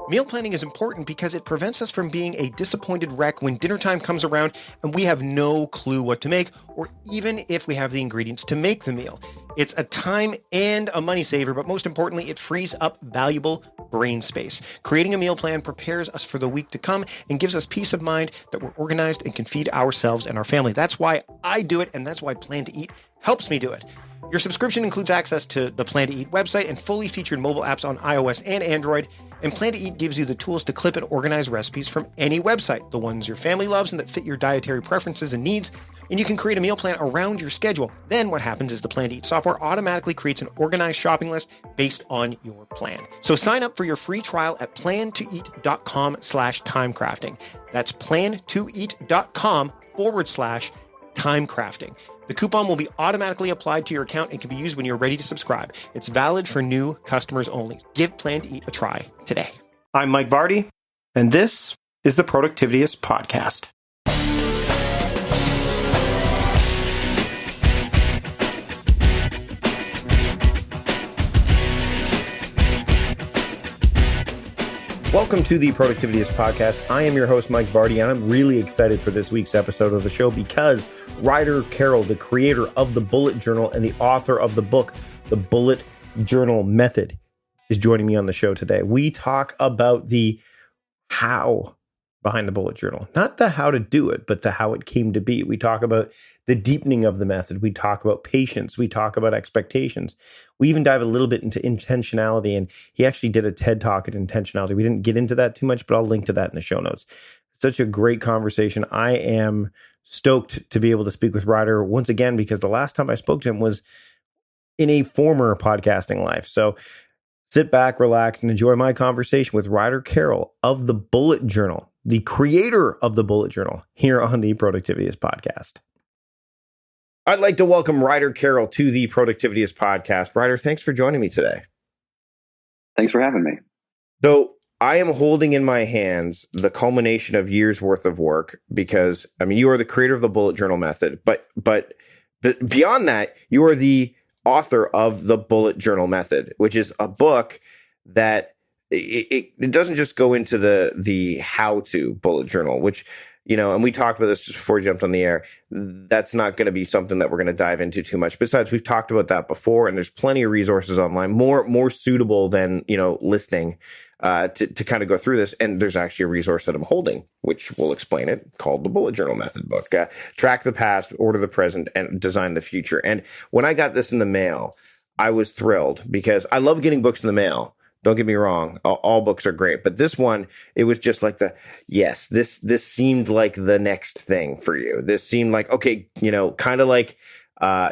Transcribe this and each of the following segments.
Meal planning is important because it prevents us from being a disappointed wreck when dinner time comes around and we have no clue what to make, or even if we have the ingredients to make the meal. It's a time and a money saver, but most importantly, it frees up valuable brain space. Creating a meal plan prepares us for the week to come and gives us peace of mind that we're organized and can feed ourselves and our family. That's why I do it, and that's why Plan to Eat helps me do it. Your subscription includes access to the Plan to Eat website and fully featured mobile apps on iOS and Android. And Plan to Eat gives you the tools to clip and organize recipes from any website, the ones your family loves and that fit your dietary preferences and needs. And you can create a meal plan around your schedule. Then what happens is the Plan to Eat software automatically creates an organized shopping list based on your plan. So sign up for your free trial at plantoeat.com/timecrafting. That's plantoeat.com/timecrafting. The coupon will be automatically applied to your account and can be used when you're ready to subscribe. It's valid for new customers only. Give Plan to Eat a try today. I'm Mike Vardy, and this is the Productivityist podcast. Welcome to the Productivityist podcast. I am your host, Mike Vardy, and I'm really excited for this week's episode of the show because Ryder Carroll, the creator of the Bullet Journal and the author of the book, The Bullet Journal Method, is joining me on the show today. We talk about the how behind the Bullet Journal, not the how to do it, but the how it came to be. We talk about the deepening of the method. We talk about patience. We talk about expectations. We even dive a little bit into intentionality, and he actually did a TED Talk at intentionality. We didn't get into that too much, but I'll link to that in the show notes. Such a great conversation. I am stoked to be able to speak with Ryder once again, because the last time I spoke to him was in a former podcasting life. So sit back, relax, and enjoy my conversation with Ryder Carroll of the Bullet Journal, the creator of the Bullet Journal, here on the Productivityist podcast. I'd like to welcome Ryder Carroll to the Productivityist podcast. Ryder, thanks for joining me today. Thanks for having me. So I am holding in my hands the culmination of years worth of work because, I mean, you are the creator of the Bullet Journal method, but beyond that, you are the author of the Bullet Journal method, which is a book that it doesn't just go into the how-to bullet journal, which, you know, and we talked about this just before we jumped on the air. That's not going to be something that we're going to dive into too much. Besides, we've talked about that before, and there's plenty of resources online, more suitable than, you know, listening to kind of go through this. And there's actually a resource that I'm holding, which will explain it, called the Bullet Journal Method book. Track the past, order the present, and design the future. And when I got this in the mail, I was thrilled because I love getting books in the mail. Don't get me wrong. All books are great. But this one, it was just like this seemed like the next thing for you. This seemed like, okay, you know, kind of like,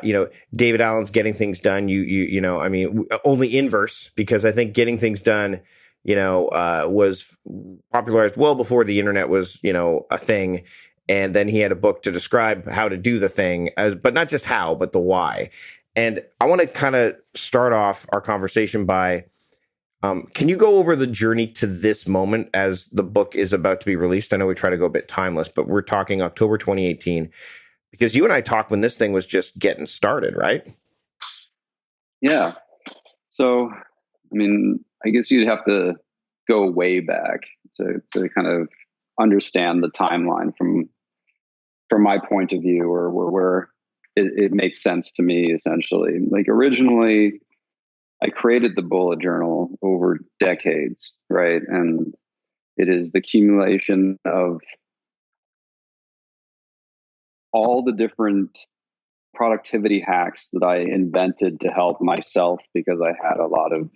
you know, David Allen's Getting Things Done. You know, I mean, only inverse, because I think Getting Things Done, you know, was popularized well before the internet was, you know, a thing. And then he had a book to describe how to do the thing, but not just how, but the why. And I want to kind of start off our conversation by, can you go over the journey to this moment as the book is about to be released? I know we try to go a bit timeless, but we're talking October 2018, because you and I talked when this thing was just getting started, right? Yeah. So, I mean, I guess you'd have to go way back to kind of understand the timeline from my point of view, or where it makes sense to me, essentially. Like, originally, I created the Bullet Journal over decades, right? And it is the accumulation of all the different productivity hacks that I invented to help myself, because I had a lot of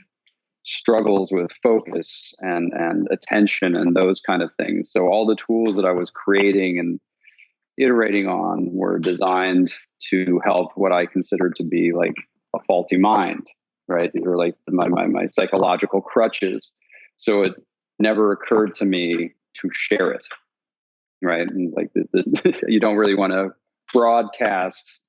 struggles with focus and attention and those kind of things. So all the tools that I was creating and iterating on were designed to help what I considered to be like a faulty mind. Right? These were like my psychological crutches. So it never occurred to me to share it. Right? And like you don't really want to broadcast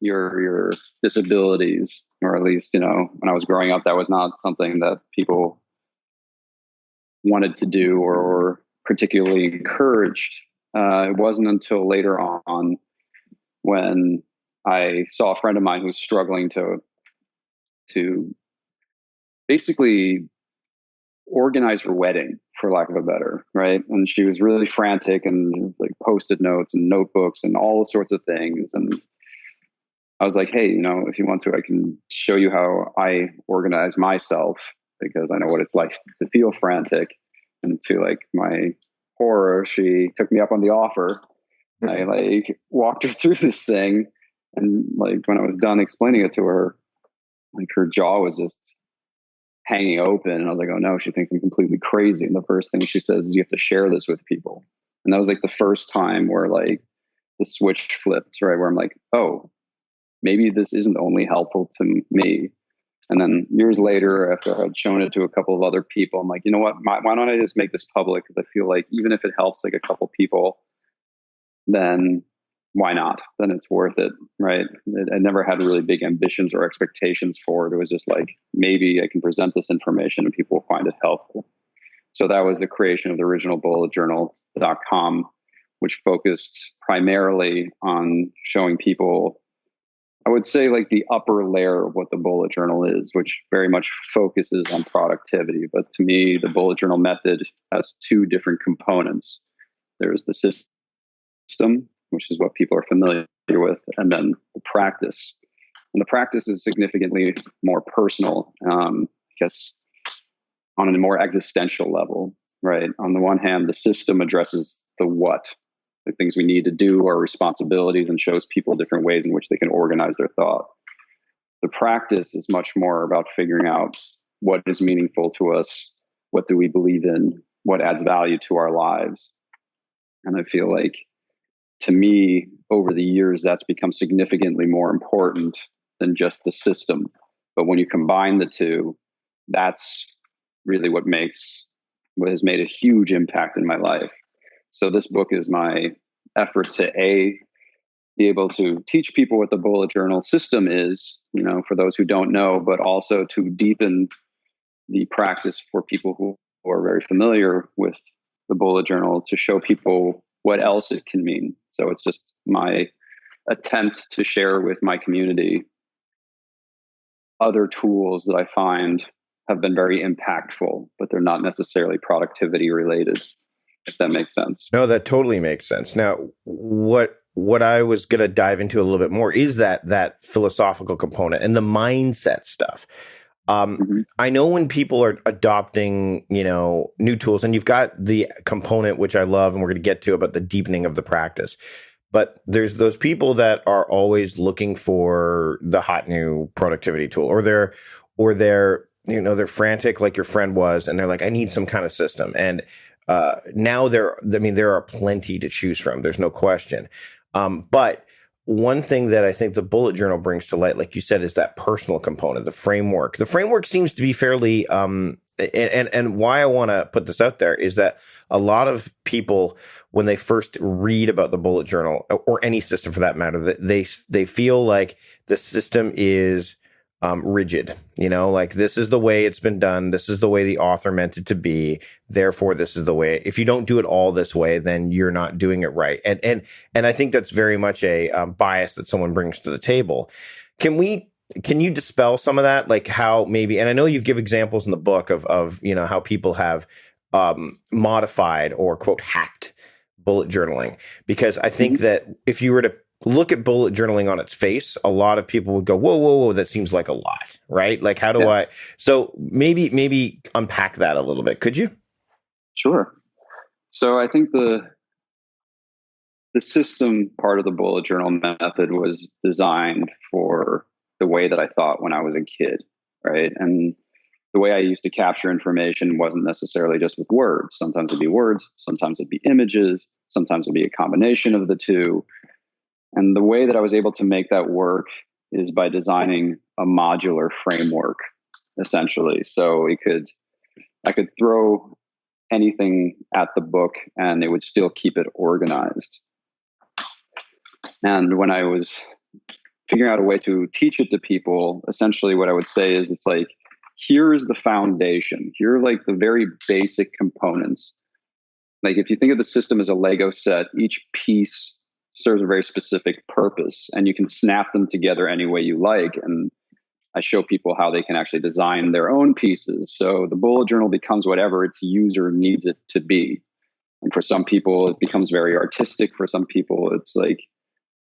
your disabilities, or at least, you know, when I was growing up, that was not something that people wanted to do or particularly encouraged. It wasn't until later on when I saw a friend of mine who was struggling to basically organize her wedding, for lack of a better, right? And she was really frantic and like post-it notes and notebooks and all sorts of things. And I was like, hey, if you want to, I can show you how I organize myself, because I know what it's like to feel frantic. And to like my horror, she took me up on the offer. I like walked her through this thing. And like when I was done explaining it to her, like her jaw was just hanging open. And I was like, oh no, she thinks I'm completely crazy. And the first thing she says is, you have to share this with people. And that was like the first time where like the switch flipped, right? Where I'm like, oh, maybe this isn't only helpful to me. And then years later, after I'd shown it to a couple of other people, I'm like, you know what? Why don't I just make this public? Because I feel like even if it helps like a couple people, then why not? Then it's worth it, right? I never had really big ambitions or expectations for it. It was just like, maybe I can present this information and people will find it helpful. So that was the creation of the original bulletjournal.com, which focused primarily on showing people, I would say, like the upper layer of what the bullet journal is, which very much focuses on productivity. But to me, the bullet journal method has two different components. There's the system, which is what people are familiar with, and then the practice. And the practice is significantly more personal, I guess, on a more existential level, right? On the one hand, the system addresses the what, the things we need to do, our responsibilities, and shows people different ways in which they can organize their thought. The practice is much more about figuring out what is meaningful to us, what do we believe in, what adds value to our lives. And I feel like, to me, over the years, that's become significantly more important than just the system. But when you combine the two, that's really what has made a huge impact in my life. So this book is my effort to be able to teach people what the bullet journal system is, for those who don't know, but also to deepen the practice for people who are very familiar with the bullet journal, to show people what else it can mean. So it's just my attempt to share with my community other tools that I find have been very impactful, but they're not necessarily productivity related, if that makes sense. No, that totally makes sense. Now, what I was going to dive into a little bit more is that philosophical component and the mindset stuff. I know when people are adopting, new tools, and you've got the component, which I love, and we're going to get to, about the deepening of the practice. But there's those people that are always looking for the hot new productivity tool, or they're frantic like your friend was, and they're like, I need some kind of system. And now there are plenty to choose from. There's no question. But one thing that I think the bullet journal brings to light, like you said, is that personal component, the framework. The framework seems to be fairly, and why I want to put this out there is that a lot of people, when they first read about the bullet journal, or any system for that matter, they feel like the system is rigid, like this is the way it's been done. This is the way the author meant it to be. Therefore, this is the way. If you don't do it all this way, then you're not doing it right. And I think that's very much a bias that someone brings to the table. Can you dispel some of that? Like how maybe, and I know you give examples in the book of how people have modified or quote hacked bullet journaling, because I think that if you were to look at bullet journaling on its face, a lot of people would go, whoa, that seems like a lot, right? Like, how do I? So maybe unpack that a little bit. Could you? Sure. So I think the system part of the bullet journal method was designed for the way that I thought when I was a kid, right? And the way I used to capture information wasn't necessarily just with words. Sometimes it'd be words, sometimes it'd be images, sometimes it'd be a combination of the two. And the way that I was able to make that work is by designing a modular framework, essentially. So I could throw anything at the book and it would still keep it organized. And when I was figuring out a way to teach it to people, essentially what I would say is, it's like, here is the foundation. Here are like the very basic components. Like if you think of the system as a Lego set, each piece serves a very specific purpose, and you can snap them together any way you like. And I show people how they can actually design their own pieces. So the bullet journal becomes whatever its user needs it to be. And for some people, it becomes very artistic. For some people, it's like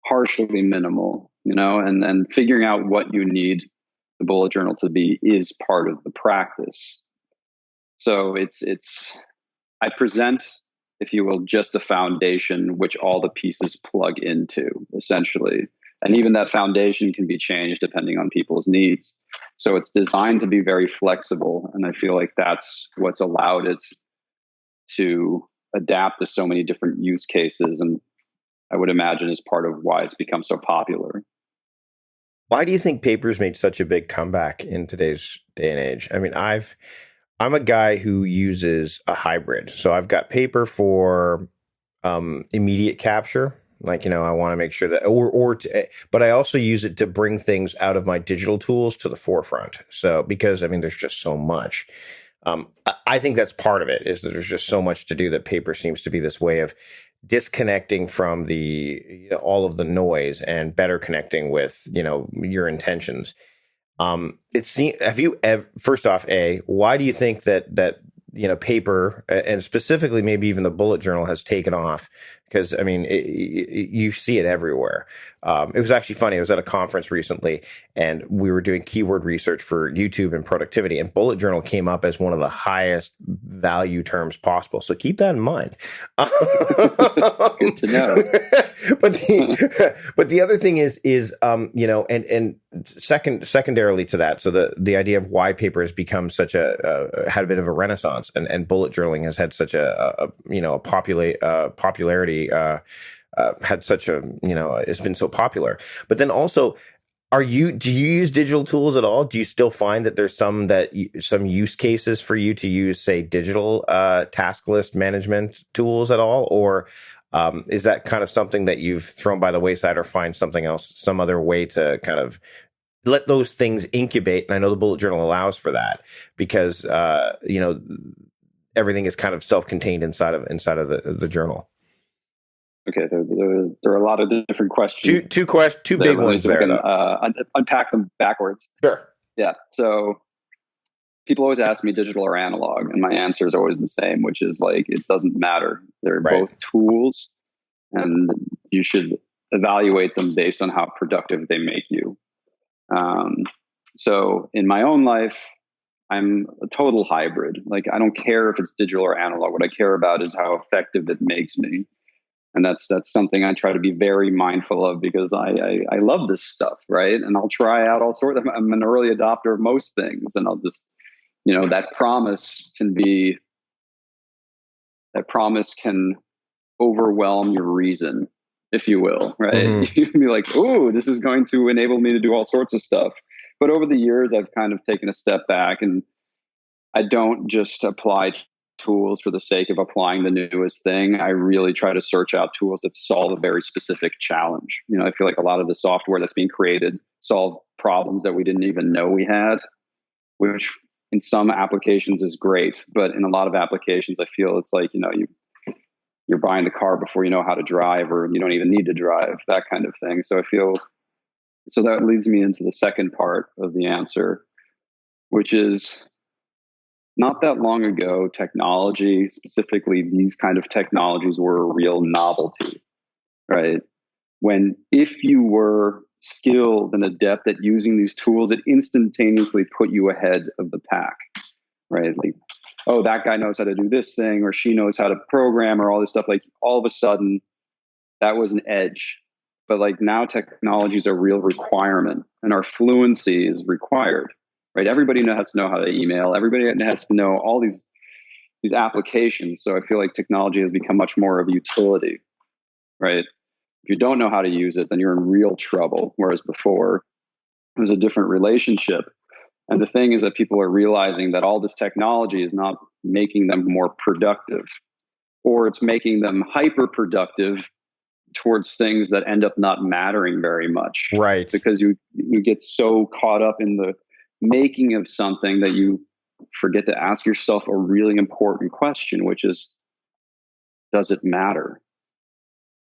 harshly minimal, and figuring out what you need the bullet journal to be is part of the practice. So I present, if you will, just a foundation which all the pieces plug into, essentially. And even that foundation can be changed depending on people's needs. So it's designed to be very flexible. And I feel like that's what's allowed it to adapt to so many different use cases. And I would imagine is part of why it's become so popular. Why do you think paper's made such a big comeback in today's day and age? I mean, I'm a guy who uses a hybrid. So I've got paper for immediate capture. Like, I want to make sure that, but I also use it to bring things out of my digital tools to the forefront. So, because there's just so much. I think that's part of it, is that there's just so much to do that paper seems to be this way of disconnecting from all of the noise and better connecting with, your intentions. Have you ever, first off, why do you think that paper, and specifically maybe even the bullet journal, has taken off? Because you see it everywhere. It was actually funny. I was at a conference recently, and we were doing keyword research for YouTube and productivity, and bullet journal came up as one of the highest value terms possible. So keep that in mind. Good to know. but the other thing is and secondarily to that, so the idea of why paper has become such had a bit of a renaissance, and bullet journaling has had such a popularity, had such a, it's been so popular. But then also, do you use digital tools at all? Do you still find that there's some use cases for you to use, say, digital task list management tools at all? Or is that kind of something that you've thrown by the wayside, or find something else, some other way to kind of let those things incubate? And I know the bullet journal allows for that, because everything is kind of self-contained inside of the journal. Okay, there are a lot of different questions. Two big ones there. We can unpack them backwards. Sure. Yeah. So people always ask me digital or analog, and my answer is always the same, which is like, it doesn't matter. They're both tools, and you should evaluate them based on how productive they make you. So in my own life, I'm a total hybrid. Like, I don't care if it's digital or analog. What I care about is how effective it makes me. And that's something I try to be very mindful of, because I love this stuff, right? And I'll try out all sorts of, I'm an early adopter of most things, and I'll just, that promise can overwhelm your reason, if you will, right? Mm-hmm. You can be like, oh, this is going to enable me to do all sorts of stuff. But over the years, I've kind of taken a step back, and I don't just apply tools for the sake of applying the newest thing. I really try to search out tools that solve a very specific challenge. I feel like a lot of the software that's being created solve problems that we didn't even know we had, which in some applications is great. But in a lot of applications, I feel it's like, you're buying the car before you know how to drive, or you don't even need to drive, that kind of thing. So that leads me into the second part of the answer, which is, not that long ago, technology, specifically these kind of technologies, were a real novelty, right? If you were skilled and adept at using these tools, it instantaneously put you ahead of the pack, right? Like, oh, that guy knows how to do this thing, or she knows how to program, or all this stuff. Like, all of a sudden, that was an edge. But like, now technology is a real requirement, and our fluency is required. Right, everybody has to know how to email. Everybody has to know all these applications. So I feel like technology has become much more of a utility, right? If you don't know how to use it, then you're in real trouble. Whereas before, it was a different relationship. And the thing is that people are realizing that all this technology is not making them more productive, or it's making them hyper productive towards things that end up not mattering very much. Right. Because you get so caught up in the making of something that you forget to ask yourself a really important question, which is, does it matter?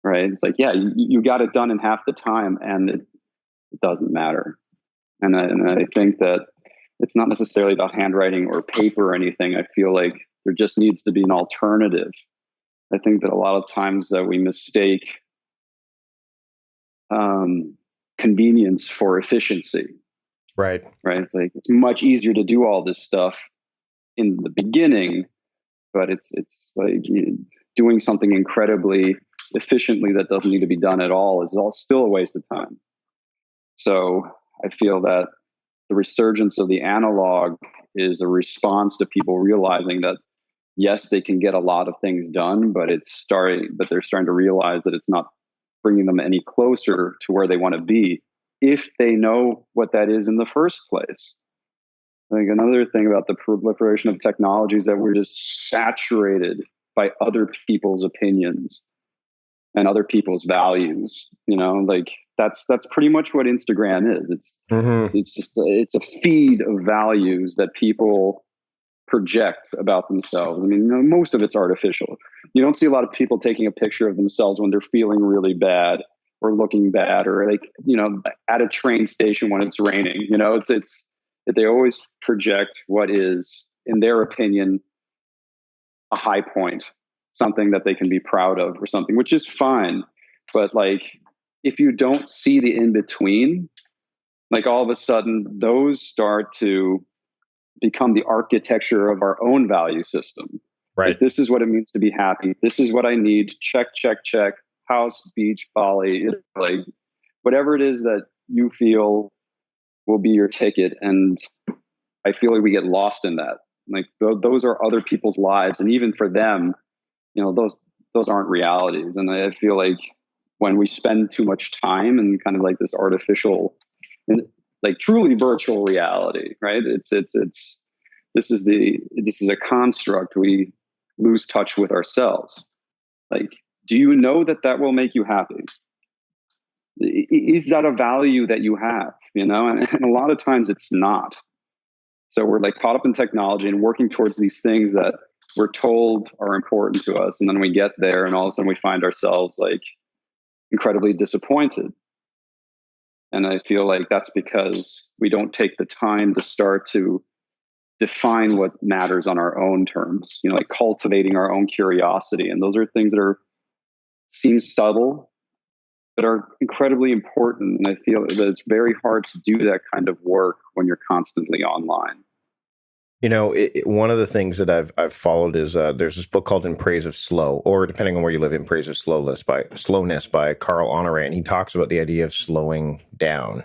Right? It's like, yeah, you got it done in half the time, and it doesn't matter. And I think that it's not necessarily about handwriting or paper or anything. I feel like there just needs to be an alternative. I think that a lot of times that we mistake convenience for efficiency. Right. Right. It's like it's much easier to do all this stuff in the beginning, but it's like doing something incredibly efficiently that doesn't need to be done at all is still a waste of time. So I feel that the resurgence of the analog is a response to people realizing that yes, they can get a lot of things done, but they're starting to realize that it's not bringing them any closer to where they want to be if they know what that is in the first place. I think another thing about the proliferation of technology is that we're just saturated by other people's opinions and other people's values. Like that's pretty much what Instagram is. It's a feed of values that people project about themselves. I mean, most of it's artificial. You don't see a lot of people taking a picture of themselves when they're feeling really bad or looking bad, or like, at a train station when it's raining. It's they always project what is, in their opinion, a high point, something that they can be proud of or something, which is fine. But like, if you don't see the in between, like all of a sudden those start to become the architecture of our own value system. Right. Like, this is what it means to be happy. This is what I need. Check, check, check. House, beach, Bali, like whatever it is that you feel will be your ticket. And I feel like we get lost in that. Like those are other people's lives. And even for them, those aren't realities. And I feel like when we spend too much time in kind of like this artificial and like truly virtual reality, right? This is a construct. We lose touch with ourselves. Like, do you know that will make you happy? Is that a value that you have? And a lot of times it's not. So we're like caught up in technology and working towards these things that we're told are important to us. And then we get there and all of a sudden we find ourselves like incredibly disappointed. And I feel like that's because we don't take the time to start to define what matters on our own terms, like cultivating our own curiosity. And those are things that seem subtle, but are incredibly important. And I feel that it's very hard to do that kind of work when you're constantly online. One of the things that I've followed is there's this book called In Praise of Slow, or depending on where you live, In Praise of Slowness by Carl Honore. And he talks about the idea of slowing down,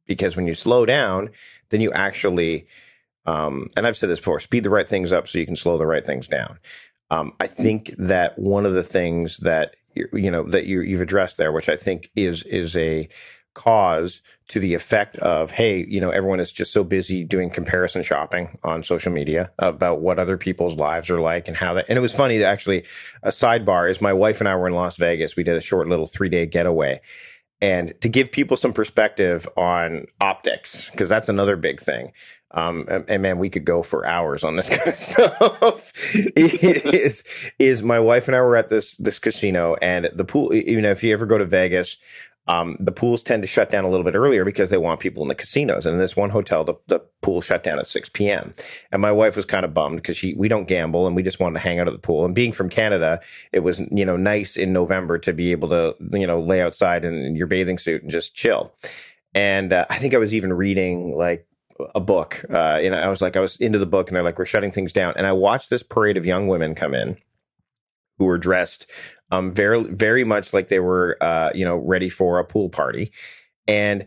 because when you slow down, then you actually, and I've said this before, speed the right things up so you can slow the right things down. I think that one of the things that you've addressed there, which I think is a cause to the effect of, hey, everyone is just so busy doing comparison shopping on social media about what other people's lives are like and how that. And it was funny that actually, a sidebar is my wife and I were in Las Vegas. We did a short little 3-day getaway. And to give people some perspective on optics, because that's another big thing. And man, we could go for hours on this kind of stuff. is my wife and I were at this casino, and the pool, if you ever go to Vegas, the pools tend to shut down a little bit earlier because they want people in the casinos. And in this one hotel, the pool shut down at 6 p.m. And my wife was kind of bummed because we don't gamble and we just wanted to hang out at the pool. And being from Canada, it was, nice in November to be able to, lay outside in your bathing suit and just chill. And I think I was even reading like a book. I was into the book, and they're like, we're shutting things down. And I watched this parade of young women come in who were dressed very, very much like they were, ready for a pool party. And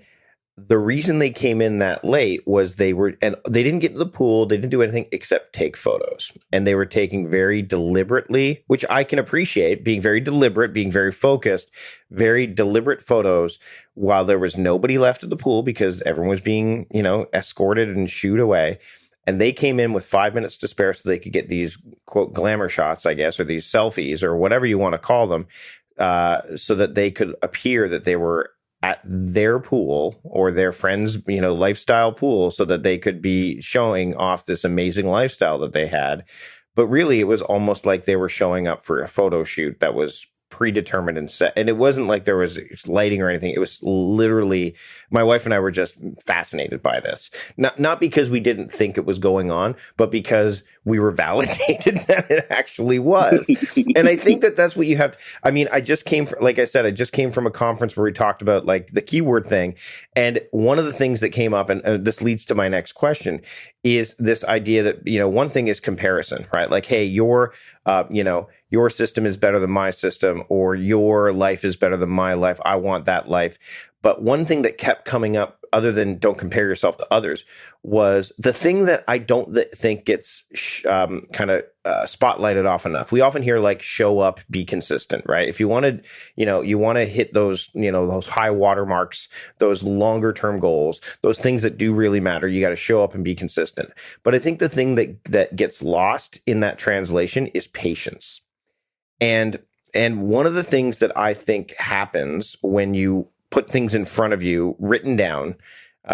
the reason they came in that late was they didn't get to the pool. They didn't do anything except take photos. And they were taking very deliberately, which I can appreciate, being very deliberate, being very focused, very deliberate photos while there was nobody left at the pool because everyone was being, escorted and shooed away. And they came in with 5 minutes to spare so they could get these, quote, glamour shots, I guess, or these selfies or whatever you want to call them, so that they could appear that they were at their pool or their friend's, lifestyle pool, so that they could be showing off this amazing lifestyle that they had. But really, it was almost like they were showing up for a photo shoot that was predetermined and set. And it wasn't like there was lighting or anything. It was literally, my wife and I were just fascinated by this. Not because we didn't think it was going on, but because we were validated that it actually was. And I think that that's what you have. I mean, I just came from, like I said, I just came from a conference where we talked about like the keyword thing. And one of the things that came up, and this leads to my next question, is this idea that, you know, one thing is comparison, right? Like, hey, your system is better than my system, or your life is better than my life. I want that life. But one thing that kept coming up, other than don't compare yourself to others, was the thing that I don't think gets spotlighted off enough. We often hear like show up, be consistent, right? If you wanted, you want to hit those, those high watermarks, those longer term goals, those things that do really matter, you got to show up and be consistent. But I think the thing that gets lost in that translation is patience. And one of the things that I think happens when you put things in front of you written down,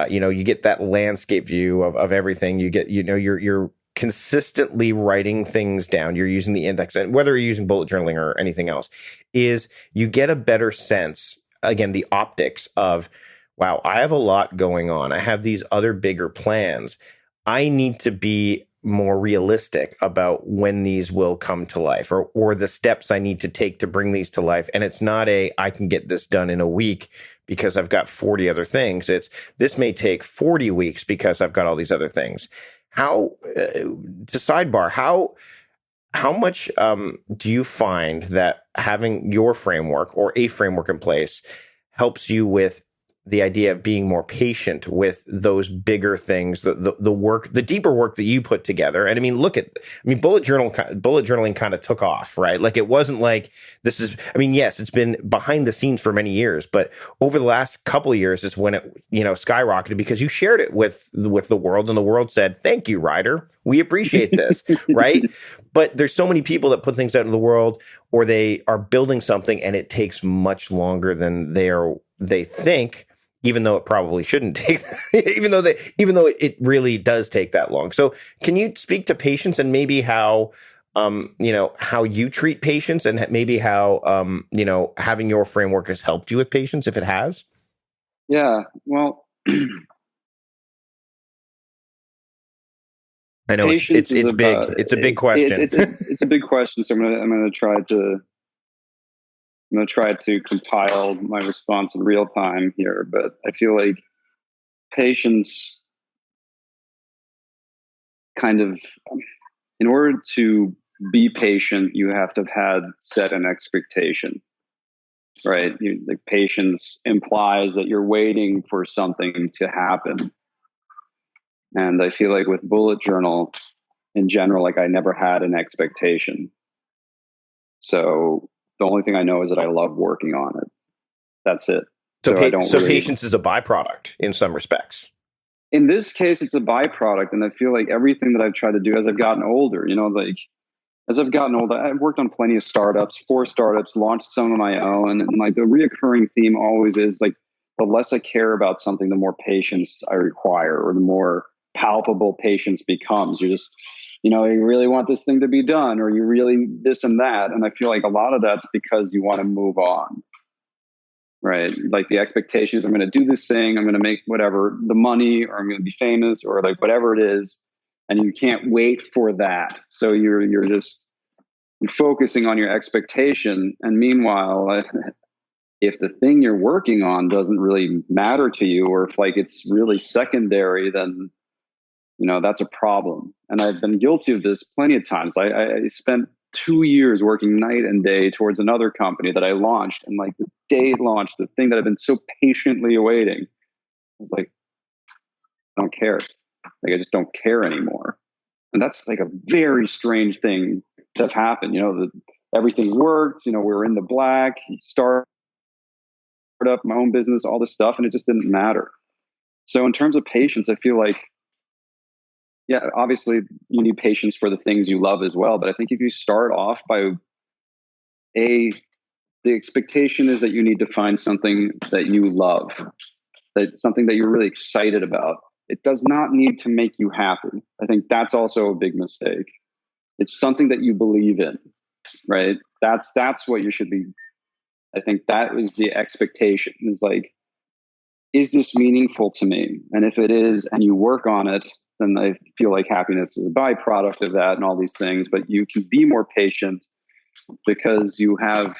you get that landscape view of everything. You get, you're consistently writing things down. You're using the index, and whether you're using bullet journaling or anything else, is you get a better sense, again, the optics of, wow, I have a lot going on. I have these other bigger plans. I need to be more realistic about when these will come to life, or the steps I need to take to bring these to life. And it's not I can get this done in a week because I've got 40 other things. It's this may take 40 weeks because I've got all these other things. To sidebar, how much do you find that having your framework or a framework in place helps you with the idea of being more patient with those bigger things, the work, the deeper work that you put together? And I mean, bullet journaling kind of took off, right? Like it wasn't like yes, it's been behind the scenes for many years, but over the last couple of years is when it, skyrocketed because you shared it with the world, and the world said, thank you, Ryder. We appreciate this, right? But there's so many people that put things out in the world, or they are building something and it takes much longer than they think, even though it probably shouldn't take, even though it really does take that long. So can you speak to patience and maybe how you treat patience, and maybe how, having your framework has helped you with patience, if it has? Yeah, well, I know it's big. It's a big question. It's a big question. So I'm gonna try to compile my response in real time here, but I feel like patience kind of, in order to be patient, you have to have had set an expectation, right? Patience implies that you're waiting for something to happen. And I feel like with bullet journal in general, like I never had an expectation. So the only thing I know is that I love working on it. That's it. So patience is a byproduct in some respects. In this case, it's a byproduct. And I feel like everything that I've tried to do as I've gotten older, I've worked on plenty of startups, 4 startups, launched some of my own. And like the reoccurring theme always is like, the less I care about something, the more patience I require, or the more palpable patience becomes. You're just, you really want this thing to be done, or you really this and that. And I feel like a lot of that's because you want to move on, right? Like the expectation is I'm going to do this thing, I'm going to make whatever the money, or I'm going to be famous, or like whatever it is. And you can't wait for that. So you're focusing on your expectation. And meanwhile, if the thing you're working on doesn't really matter to you, or if like it's really secondary, then that's a problem. And I've been guilty of this plenty of times. I spent 2 years working night and day towards another company that I launched. And like the day it launched, the thing that I've been so patiently awaiting, I was like, I don't care. Like, I just don't care anymore. And that's like a very strange thing to have happened. Everything worked, we're in the black, start up my own business, all this stuff, and it just didn't matter. So in terms of patience, I feel like, yeah, obviously you need patience for the things you love as well. But I think if you start off by the expectation is that you need to find something that you love, that something that you're really excited about. It does not need to make you happy. I think that's also a big mistake. It's something that you believe in, right? That's what you should be I think that was the expectation. Is like, is this meaningful to me? And if it is, and you work on it, then I feel like happiness is a byproduct of that and all these things. But you can be more patient because you have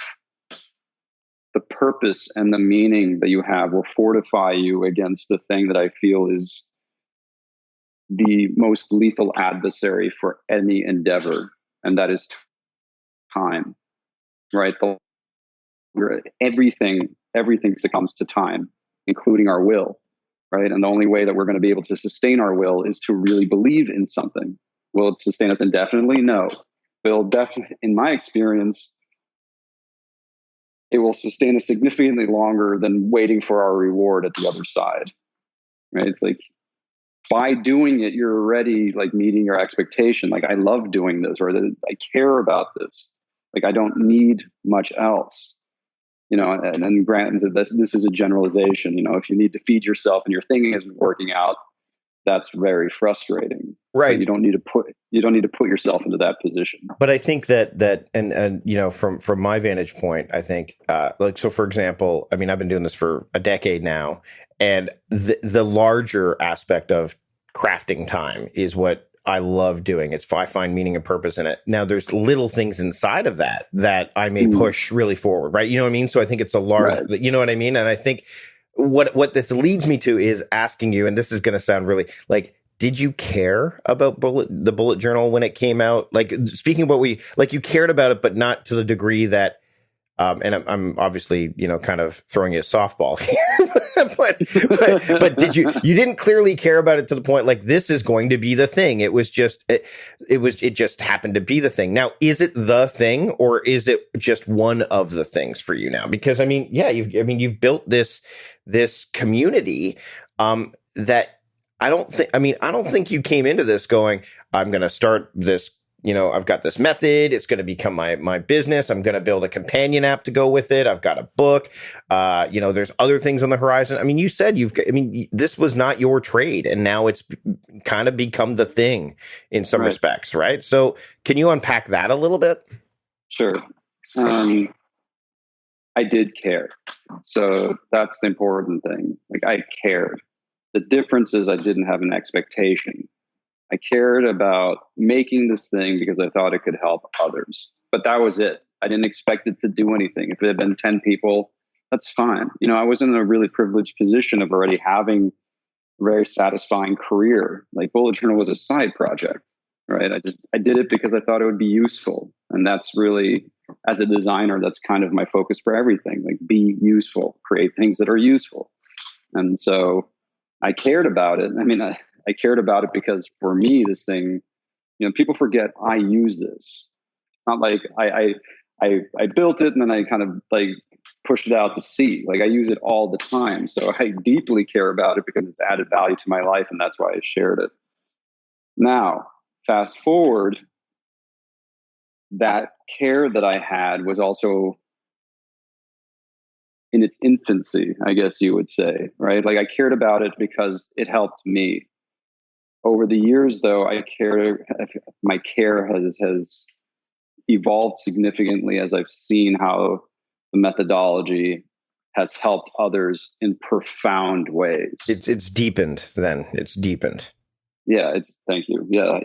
the purpose, and the meaning that you have will fortify you against the thing that I feel is the most lethal adversary for any endeavor, and that is time, right? Everything succumbs to time, including our will, right? And the only way that we're going to be able to sustain our will is to really believe in something. Will it sustain us indefinitely? No. Will definitely, in my experience, it will sustain us significantly longer than waiting for our reward at the other side, right? It's like, by doing it, you're already like meeting your expectation. Like, I love doing this, or I care about this. Like, I don't need much else, and granted, this is a generalization. If you need to feed yourself and your thing isn't working out, that's very frustrating. Right. But you don't need to put yourself into that position. But I think that from my vantage point, I think so for example, I mean, I've been doing this for a decade now, and the larger aspect of crafting time is what I love doing. I find meaning and purpose in it. Now, there's little things inside of that I may push really forward, right? You know what I mean? So I think it's a large, right. You know what I mean? And I think what this leads me to is asking you, and this is going to sound really like, did you care about the bullet journal when it came out? Like, speaking of what you cared about it, but not to the degree that, and I'm obviously, kind of throwing you a softball here, but you didn't clearly care about it to the point like, this is going to be the thing. It just happened to be the thing. Now, is it the thing, or is it just one of the things for you now? Because I mean, yeah, you've built this community, that I don't think you came into this going, I'm going to start this, I've got this method. It's going to become my business. I'm going to build a companion app to go with it. I've got a book. There's other things on the horizon. I mean, you said this was not your trade, and now it's kind of become the thing in some respects, right? So can you unpack that a little bit? Sure. I did care. So that's the important thing. Like, I cared. The difference is I didn't have an expectation. I cared about making this thing because I thought it could help others. But that was it. I didn't expect it to do anything. If it had been 10 people, that's fine. I was in a really privileged position of already having a very satisfying career. Like, bullet journal was a side project, right? I did it because I thought it would be useful. And that's really, as a designer, that's kind of my focus for everything. Like, be useful, create things that are useful. And so I cared about it. I mean, I cared about it because for me, this thing, people forget I use this. It's not like I built it and then I kind of like pushed it out to sea. Like, I use it all the time. So I deeply care about it because it's added value to my life, and that's why I shared it. Now, fast forward, that care that I had was also in its infancy, I guess you would say, right? Like, I cared about it because it helped me. Over the years, though, my care has evolved significantly as I've seen how the methodology has helped others in profound ways. It's deepened then. It's deepened. Yeah, thank you. Yeah,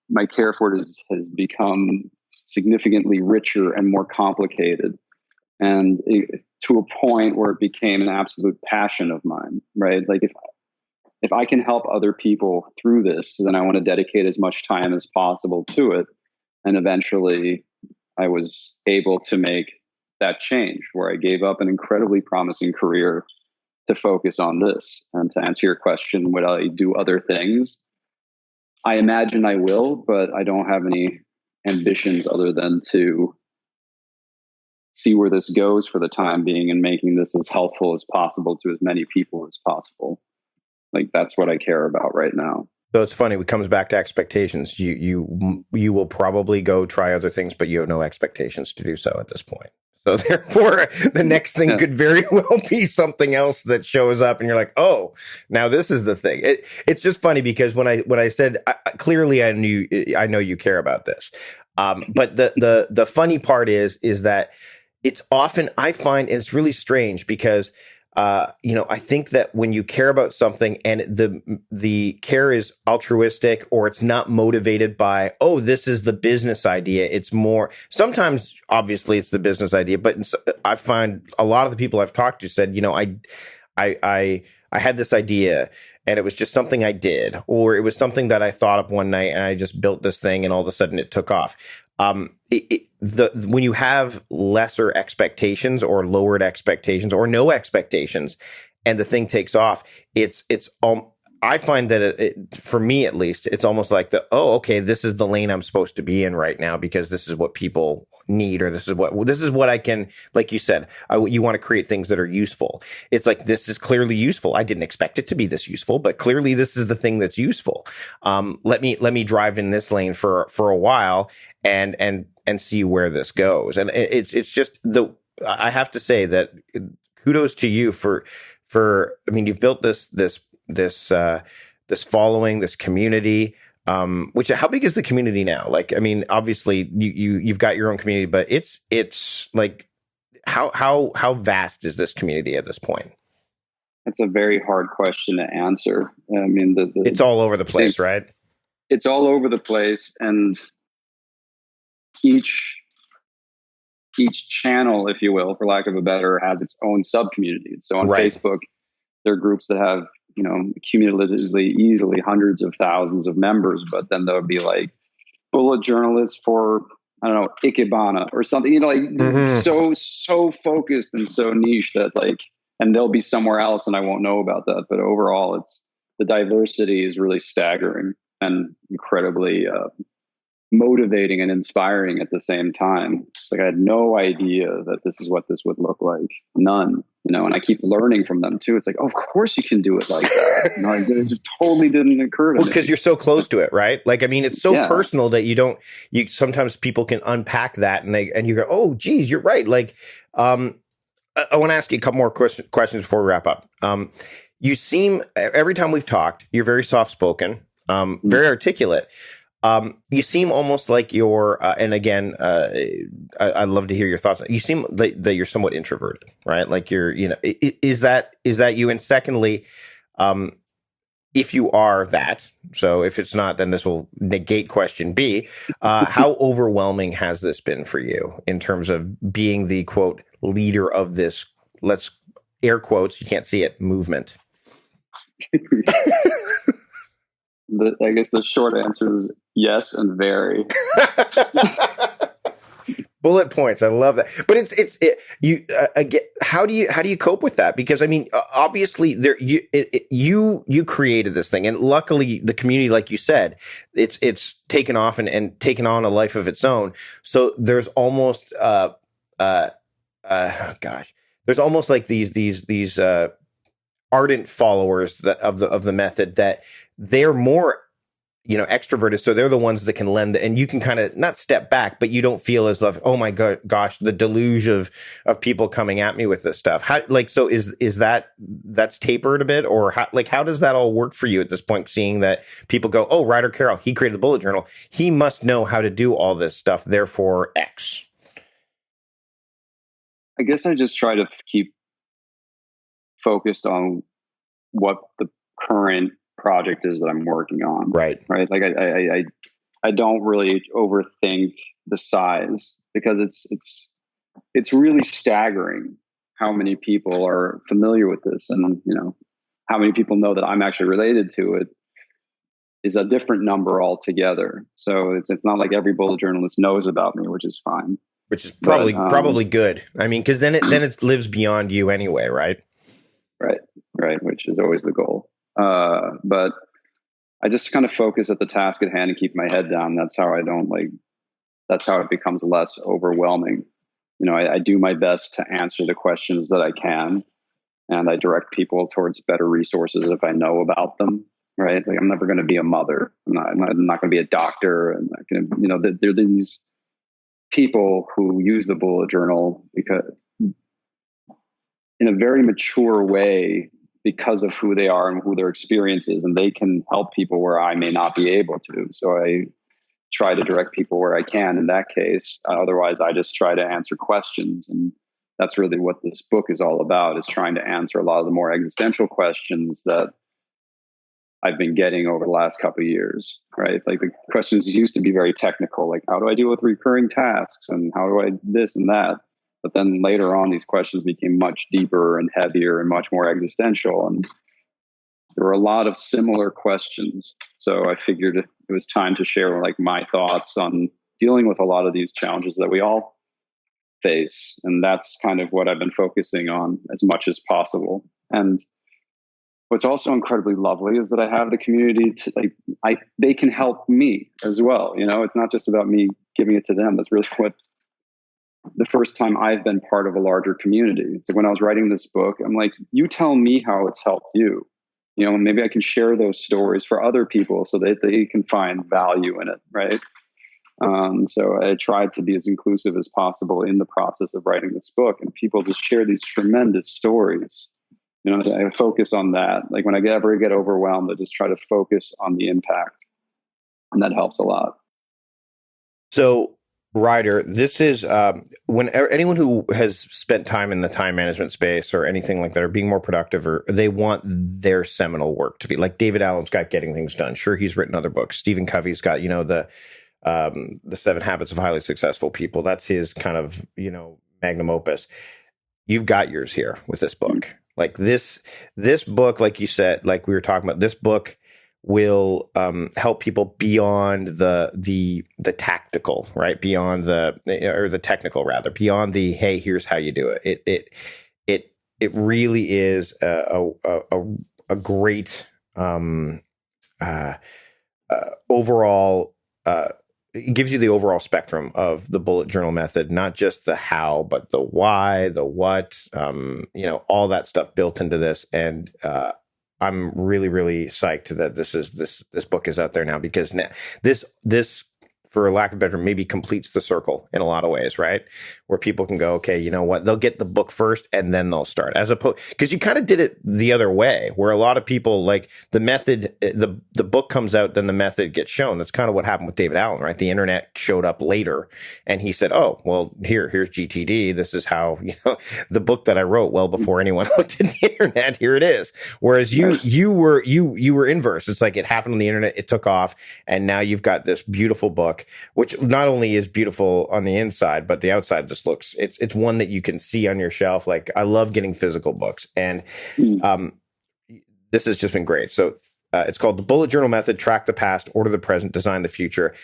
my care for it has become significantly richer and more complicated, and to a point where it became an absolute passion of mine, right? Like, if I can help other people through this, then I want to dedicate as much time as possible to it. And eventually I was able to make that change where I gave up an incredibly promising career to focus on this. And to answer your question, would I do other things? I imagine I will, but I don't have any ambitions other than to see where this goes for the time being and making this as helpful as possible to as many people as possible. Like, that's what I care about right now. So it's funny. It comes back to expectations. You will probably go try other things, but you have no expectations to do so at this point. So therefore, the next thing could very well be something else that shows up, and you're like, "Oh, now this is the thing." It's just funny because when I said clearly, I know you care about this, but the funny part is that it's often, I find it's really strange because, I think that when you care about something and the care is altruistic or it's not motivated by, oh, this is the business idea. It's more, sometimes obviously it's the business idea, but I find a lot of the people I've talked to said, I had this idea and it was just something I did, or it was something that I thought up one night and I just built this thing and all of a sudden it took off. When you have lesser expectations or lowered expectations or no expectations and the thing takes off, I find that for me at least, it's almost like okay, this is the lane I'm supposed to be in right now because this is what people need, or this is what I can, like you said, you want to create things that are useful. It's like, this is clearly useful. I didn't expect it to be this useful, but clearly this is the thing that's useful. Let me drive in this lane for a while and see where this goes. And it's just I have to say that kudos to you for, I mean, you've built this following, this community. How big is the community now? Like, I mean, obviously you've got your own community, but it's like, how vast is this community at this point? It's a very hard question to answer. I mean, it's all over the place, right? It's all over the place, and each channel, if you will, for lack of a better, has its own sub community. So on Facebook, there are groups that have, cumulatively easily hundreds of thousands of members, but then there'll be like bullet journalists for, I don't know, Ikebana or something, so focused and so niche that and they'll be somewhere else and I won't know about that. But overall, the diversity is really staggering and incredibly motivating and inspiring at the same time. It's like I had no idea that this is what this would look like. None, and I keep learning from them too. It's like, oh, of course you can do it like that. It just totally didn't occur to me. Because you're so close to it, right? Like, I mean, it's so personal that sometimes people can unpack that and you go, oh, geez, you're right. Like, I want to ask you a couple more questions before we wrap up. You seem, every time we've talked, you're very soft-spoken, very articulate. You seem almost like you're, and again, I'd love to hear your thoughts. You seem that you're somewhat introverted, right? Like you're, is that you? And secondly, if you are that, so if it's not, then this will negate question B. How overwhelming has this been for you in terms of being the quote leader of this, let's air quotes, you can't see it, movement? I guess the short answer is yes and very. Bullet points. I love that. But again, how do you cope with that? Because I mean, obviously you created this thing, and luckily the community, like you said, it's taken off and taken on a life of its own. So there's almost there's almost like these ardent followers of the method that they're more extroverted, so they're the ones that can lend, and you can kind of not step back, but you don't feel as though, oh my gosh, the deluge of people coming at me with this stuff. So is that's tapered a bit, or how does that all work for you at this point, seeing that people go, oh, Ryder Carroll, he created the bullet journal, he must know how to do all this stuff, therefore X? I guess I just try to keep focused on what the current project is that I'm working on. Right. Like I don't really overthink the size, because it's really staggering how many people are familiar with this, and how many people know that I'm actually related to it is a different number altogether. So it's not like every bullet journalist knows about me, which is fine. Which is probably good. I mean, because then it lives beyond you anyway, right? Right, which is always the goal. But I just kind of focus at the task at hand and keep my head down. That's how it becomes less overwhelming. I do my best to answer the questions that I can, and I direct people towards better resources if I know about them. Right. Like, I'm never going to be a mother. I'm not going to be a doctor. I'm not going to, there are these people who use the bullet journal because in a very mature way, because of who they are and who their experience is, and they can help people where I may not be able to. So try to direct people where I can in that case. Otherwise, I just try to answer questions. And that's really what this book is all about, is trying to answer a lot of the more existential questions that I've been getting over the last couple of years, right? Like the questions used to be very technical, like how do I deal with recurring tasks and how do I this and that? But then later on, these questions became much deeper and heavier and much more existential. And there were a lot of similar questions. So I figured it was time to share like my thoughts on dealing with a lot of these challenges that we all face. And that's kind of what I've been focusing on as much as possible. And what's also incredibly lovely is that I have the community to they can help me as well. You know, it's not just about me giving it to them. That's really what the first time I've been part of a larger community. So when I was writing this book, I'm like, you tell me how it's helped you. You know, maybe I can share those stories for other people so that they can find value in it, right? So I tried to be as inclusive as possible in the process of writing this book, and people just share these tremendous stories. You know, I focus on that. Like when I ever get overwhelmed, I just try to focus on the impact, and that helps a lot. So, Ryder, this is when anyone who has spent time in the time management space or anything like that, or being more productive, or they want their seminal work to be like David Allen's got Getting Things Done. Sure, he's written other books. Stephen Covey's got, the 7 Habits of Highly Successful People. That's his kind of, magnum opus. You've got yours here with this book. Like this book, like you said, like we were talking about, this book will help people beyond the tactical, right? Beyond the technical, rather, beyond the, hey, here's how you do it. It really is a great overall. It gives you the overall spectrum of the bullet journal method, not just the how, but the why, the what, all that stuff built into this. And I'm really, really psyched that this book is out there now, because now this, for lack of a better, maybe completes the circle in a lot of ways, right? Where people can go, okay, you know what? They'll get the book first and then they'll start, as opposed, because you kind of did it the other way, where a lot of people, like, the method, the book comes out, then the method gets shown. That's kind of what happened with David Allen, right? The internet showed up later and he said, oh, well, here's GTD. This is how, the book that I wrote well before anyone looked at the internet, here it is. Whereas you were inverse. It's like it happened on the internet, it took off, and now you've got this beautiful book, which not only is beautiful on the inside, but the outside just looks, it's one that you can see on your shelf. Like, I love getting physical books, and this has just been great. So it's called The Bullet Journal Method: Track the Past, Order the Present, Design the Future.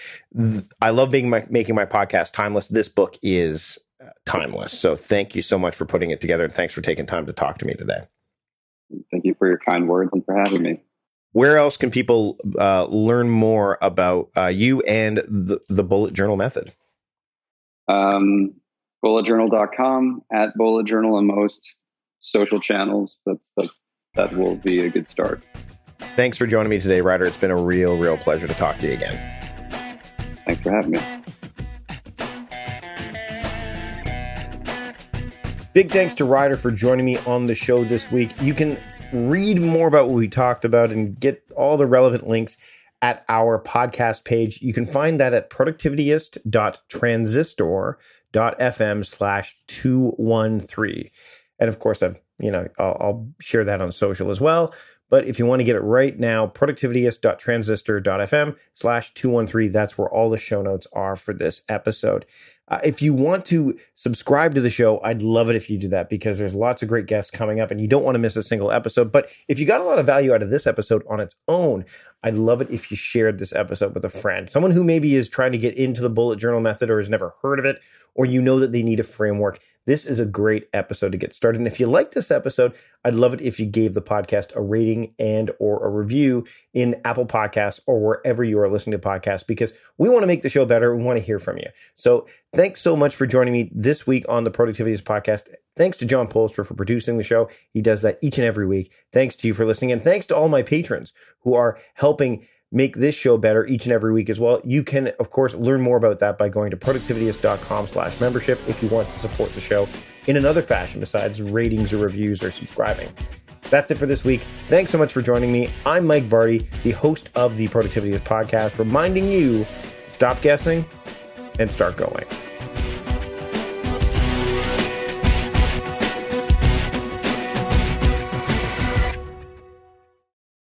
I love making my podcast timeless. This book is timeless. So thank you so much for putting it together, and thanks for taking time to talk to me today. Thank you for your kind words and for having me. Where else can people learn more about you and the bullet journal method? Bulletjournal.com, at Bullet Journal on most social channels. That will be a good start. Thanks for joining me today, Ryder. It's been a real pleasure to talk to you again. Thanks for having me. Big thanks to Ryder for joining me on the show this week. You can read more about what we talked about and get all the relevant links at our podcast page. You can find that at productivityist.transistor.fm/213. And of course, I'll share that on social as well. But if you want to get it right now, productivityist.transistor.fm/213, that's where all the show notes are for this episode. If you want to subscribe to the show, I'd love it if you do that, because there's lots of great guests coming up and you don't want to miss a single episode. But if you got a lot of value out of this episode on its own, I'd love it if you shared this episode with a friend, someone who maybe is trying to get into the bullet journal method or has never heard of it, or that they need a framework. This is a great episode to get started. And if you like this episode, I'd love it if you gave the podcast a rating and or a review in Apple Podcasts or wherever you are listening to podcasts, because we want to make the show better. We want to hear from you. So thanks so much for joining me this week on the Productivityist podcast. Thanks to John Polster for producing the show. He does that each and every week. Thanks to you for listening. And thanks to all my patrons who are helping make this show better each and every week as well. You can, of course, learn more about that by going to productivityist.com/membership if you want to support the show in another fashion besides ratings or reviews or subscribing. That's it for this week. Thanks so much for joining me. I'm Mike Vardy, the host of the Productivityist podcast, reminding you Stop guessing and start going.